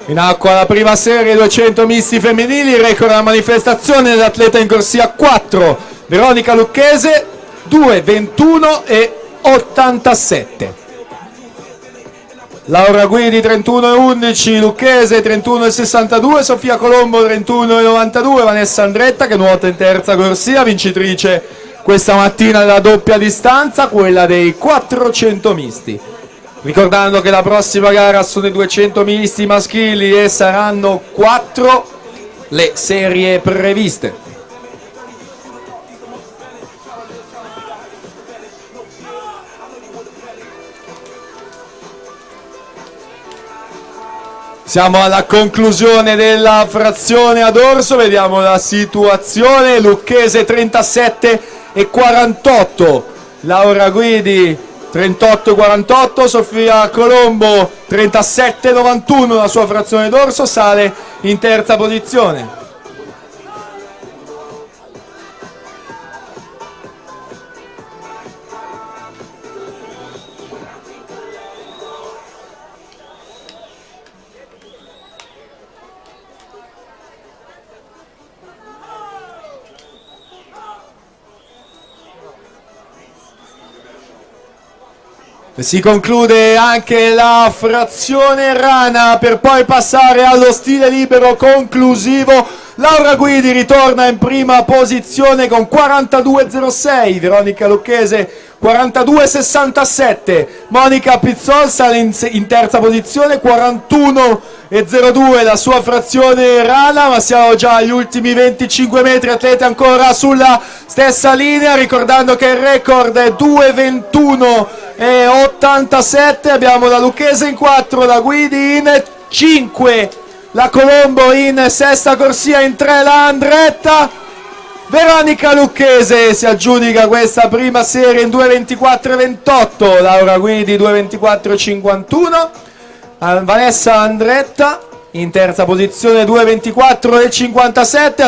In acqua la prima serie 200 misti femminili, record della manifestazione dell'atleta in corsia 4, Veronica Lucchese, 2:21 e 87. Laura Guidi 31,11, Lucchese 31,62, Sofia Colombo 31,92, Vanessa Andretta che nuota in terza corsia, vincitrice questa mattina della doppia distanza, quella dei 400 misti. Ricordando che la prossima gara sono i 200 misti maschili e saranno 4 le serie previste. Siamo alla conclusione della frazione ad orso, vediamo la situazione. Lucchese 37 e 48, Laura Guidi 38,48, Sofia Colombo 37,91, la sua frazione d'orso, sale in terza posizione. Si conclude anche la frazione rana per poi passare allo stile libero conclusivo. Laura Guidi ritorna in prima posizione con 42,06, Veronica Lucchese 42,67, Monica Pizzol sale in terza posizione 41,02, la sua frazione rana, ma siamo già agli ultimi 25 metri, atlete ancora sulla stessa linea, ricordando che il record è 2:21 e 87. Abbiamo la Lucchese in 4, la Guidi in 5, la Colombo in sesta corsia, in 3 la Andretta. Veronica Lucchese si aggiudica questa prima serie in 2:24,28, Laura Guidi 2:24,51, Vanessa Andretta in terza posizione 2:24,57.